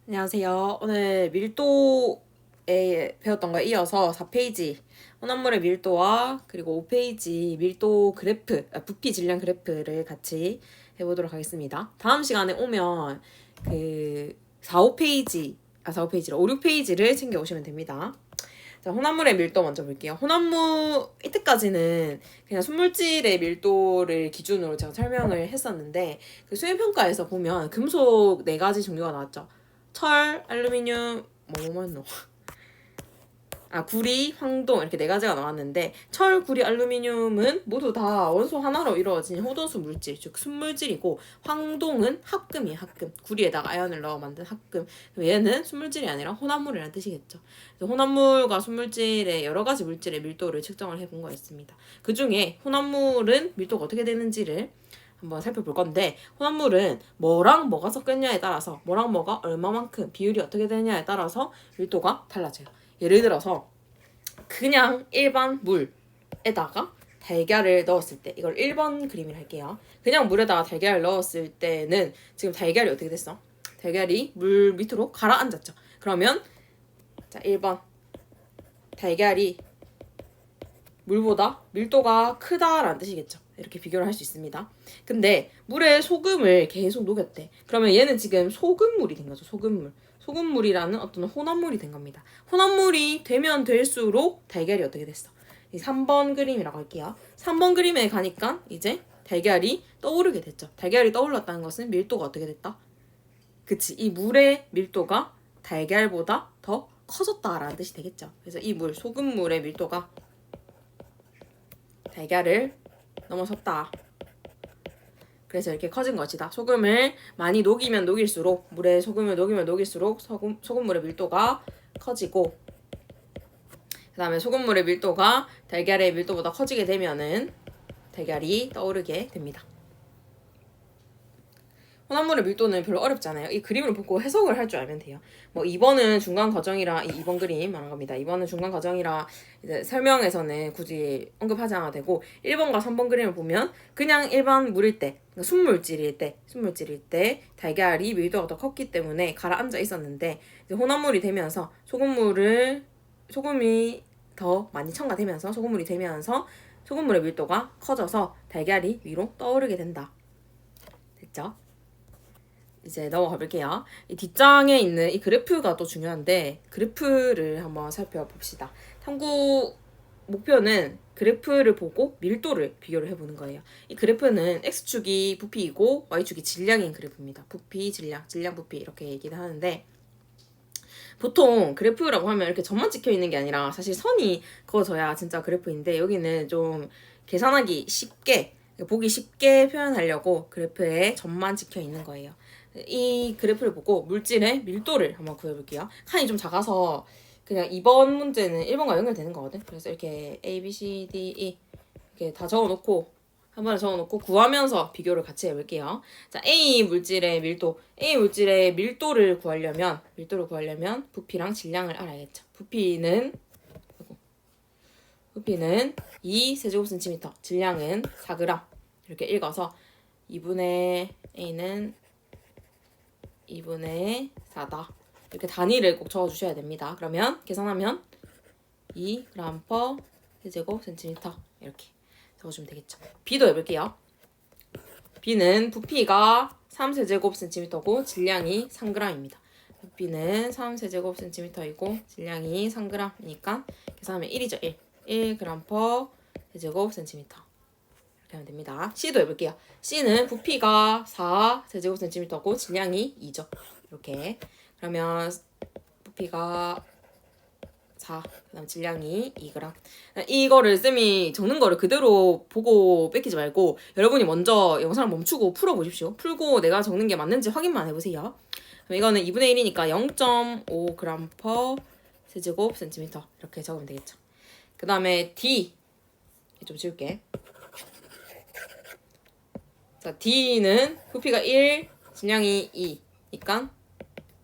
안녕하세요. 오늘 밀도에 배웠던 거에 이어서 4페이지 혼합물의 밀도와 그리고 5페이지 밀도 그래프, 부피 질량 그래프를 같이 해보도록 하겠습니다. 다음 시간에 오면 그 4, 5페이지, 4, 5페이지로 5, 6페이지를 챙겨 오시면 됩니다. 자, 혼합물의 밀도 먼저 볼게요. 혼합물, 이때까지는 그냥 순물질의 밀도를 기준으로 제가 설명을 했었는데, 그 수행평가에서 보면 금속 4가지 종류가 나왔죠. 철, 알루미늄, 뭐였노? 구리, 황동 이렇게 4가지가 나왔는데 철, 구리, 알루미늄은 모두 다 원소 하나로 이루어진 호도수 물질, 즉 순물질이고 황동은 합금이에요. 합금. 구리에다가 아연을 넣어 만든 합금. 얘는 순물질이 아니라 혼합물이라는 뜻이겠죠. 그래서 혼합물과 순물질의 여러 가지 물질의 밀도를 측정을 해본 거였습니다. 그 중에 혼합물은 밀도가 어떻게 되는지를 한번 살펴볼 건데, 혼합물은 뭐랑 뭐가 섞였냐에 따라서, 뭐랑 뭐가 얼마만큼 비율이 어떻게 되냐에 따라서 밀도가 달라져요. 예를 들어서 그냥 일반 물에다가 달걀을 넣었을 때, 이걸 1번 그림을 할게요. 그냥 물에다가 달걀을 넣었을 때는 지금 달걀이 어떻게 됐어? 달걀이 물 밑으로 가라앉았죠. 그러면 자 1번 달걀이 물보다 밀도가 크다라는 뜻이겠죠. 이렇게 비교를 할 수 있습니다. 근데 물에 소금을 계속 녹였대. 그러면 얘는 지금 소금물이 된 거죠. 소금물. 소금물이라는 어떤 혼합물이 된 겁니다. 혼합물이 되면 될수록 달걀이 어떻게 됐어? 이 3번 그림이라고 할게요. 3번 그림에 가니까 이제 달걀이 떠오르게 됐죠. 달걀이 떠올랐다는 것은 밀도가 어떻게 됐다? 그치. 이 물의 밀도가 달걀보다 더 커졌다라는 뜻이 되겠죠. 그래서 이 물, 소금물의 밀도가 달걀을 넘어섰다. 그래서 이렇게 커진 것이다. 소금을 많이 녹이면 녹일수록, 물에 소금을 녹이면 녹일수록 소금물의 밀도가 커지고, 그 다음에 소금물의 밀도가 달걀의 밀도보다 커지게 되면은 달걀이 떠오르게 됩니다. 혼합물의 밀도는 별로 어렵지 않아요. 이 그림을 보고 해석을 할 줄 알면 돼요. 뭐 2번은 중간 과정이라, 2번 그림 말한 겁니다. 2번은 중간 과정이라 이제 설명에서는 굳이 언급하지 않아도 되고, 1번과 3번 그림을 보면 그냥 일반 물일 때, 그러니까 순물질일 때 달걀이 밀도가 더 컸기 때문에 가라앉아 있었는데, 이제 혼합물이 되면서 소금이 더 많이 첨가되면서 소금물이 되면서 소금물의 밀도가 커져서 달걀이 위로 떠오르게 된다. 됐죠? 이제 넘어가 볼게요. 이 뒷장에 있는 이 그래프가 또 중요한데, 그래프를 한번 살펴봅시다. 탐구 목표는 그래프를 보고 밀도를 비교를 해보는 거예요. 이 그래프는 X축이 부피이고 Y축이 질량인 그래프입니다. 부피, 질량, 부피 이렇게 얘기를 하는데, 보통 그래프라고 하면 이렇게 점만 찍혀 있는 게 아니라 사실 선이 그어져야 진짜 그래프인데, 여기는 좀 계산하기 쉽게, 보기 쉽게 표현하려고 그래프에 점만 찍혀 있는 거예요. 이 그래프를 보고 물질의 밀도를 한번 구해볼게요. 칸이 좀 작아서 그냥 2번 문제는 1번과 연결되는 거거든. 그래서 이렇게 A, B, C, D, E 이렇게 다 적어놓고 한 번에 적어놓고 구하면서 비교를 같이 해볼게요. 자, A 물질의 밀도를 구하려면 부피랑 질량을 알아야겠죠. 부피는 2 세제곱센티미터, 질량은 4g 이렇게 읽어서 2분의 A는 2분의 4다. 이렇게 단위를 꼭 적어주셔야 됩니다. 그러면 계산하면 2g per 세제곱센티미터 이렇게 적어주면 되겠죠. B도 해볼게요. B는 부피가 3세제곱센티미터고 질량이 3g입니다. 부피는 3세제곱센티미터이고 질량이 3g이니까 계산하면 1이죠. 1g per 세제곱센티미터 이렇게 하면 됩니다. C도 해볼게요. C는 부피가 4세제곱센티미터고 질량이 2죠. 이렇게. 그러면 부피가 4, 그 다음 질량이 2g. 이거를 쌤이 적는 거를 그대로 보고 뺏기지 말고 여러분이 먼저 영상을 멈추고 풀어보십시오. 풀고 내가 적는 게 맞는지 확인만 해보세요. 그럼 이거는 2분의 1이니까 0.5g per 세제곱센티미터 이렇게 적으면 되겠죠. 그 다음에 D 좀 지울게. 자, D는 부피가 1, 질량이 2니까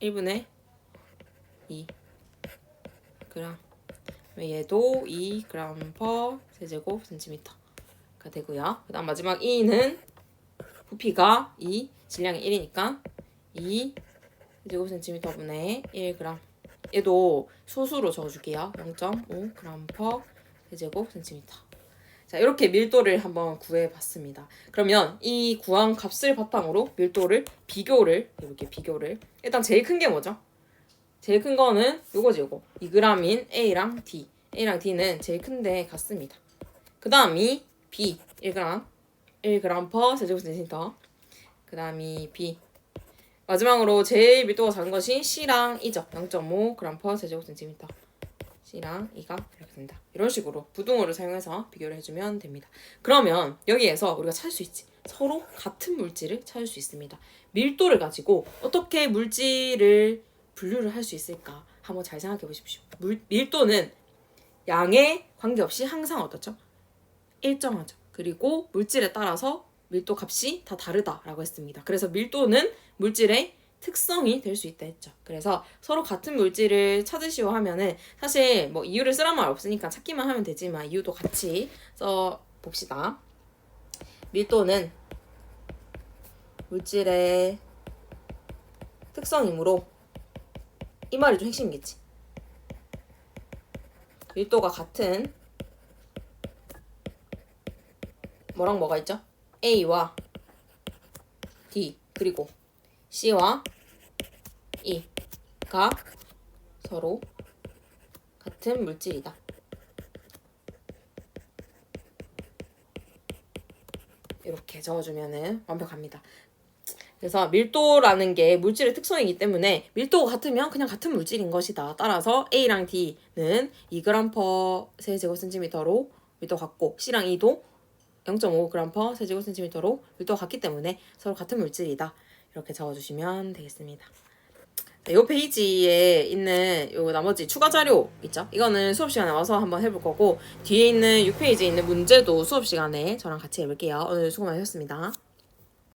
1분의 2 그램. 얘도 2g per 세제곱센티미터가 되고요. 그 다음 마지막 E는 부피가 2, 질량이 1이니까 2 세제곱센티미터분의 1g. 얘도 소수로 적어줄게요. 0.5g per 세제곱센티미터. 자, 이렇게 밀도를 한번 구해봤습니다. 그러면 이 구한 값을 바탕으로 밀도를 이렇게 비교를. 일단 제일 큰 게 뭐죠? 제일 큰 거는 요거지, 요거. 2g인 A랑 D. A랑 D는 제일 큰데 같습니다. 그 다음이 B, 1g. 1g per 세제곱센티미터. 그 다음이 B. 마지막으로 제일 밀도가 작은 것이 C랑 E죠. 0.5g per 세제곱센티미터. C랑 E가 이렇게 된다. 이런 식으로 부등호를 사용해서 비교를 해주면 됩니다. 그러면 여기에서 우리가 찾을 수 있지. 서로 같은 물질을 찾을 수 있습니다. 밀도를 가지고 어떻게 물질을 분류를 할 수 있을까? 한번 잘 생각해 보십시오. 밀도는 양에 관계없이 항상 어떻죠? 일정하죠. 그리고 물질에 따라서 밀도 값이 다 다르다라고 했습니다. 그래서 밀도는 물질의 특성이 될 수 있다 했죠. 그래서 서로 같은 물질을 찾으시오 하면은 사실 뭐 이유를 쓰란 말 없으니까 찾기만 하면 되지만 이유도 같이 써 봅시다. 밀도는 물질의 특성이므로 이 말이 좀 핵심이겠지. 밀도가 같은 뭐랑 뭐가 있죠? A와 D 그리고 C와 E가 서로 같은 물질이다. 이렇게 적어주면 완벽합니다. 그래서 밀도라는 게 물질의 특성이기 때문에 밀도가 같으면 그냥 같은 물질인 것이다. 따라서 A랑 D는 2g per 세제곱센티미터로 밀도 같고 C랑 E도 0.5g per 세제곱센티미터로 밀도가 같기 때문에 서로 같은 물질이다. 이렇게 적어주시면 되겠습니다. 이 페이지에 있는 요 나머지 추가 자료 있죠? 이거는 수업 시간에 와서 한번 해볼 거고 뒤에 있는 6페이지에 있는 문제도 수업 시간에 저랑 같이 해볼게요. 오늘 수고 많으셨습니다.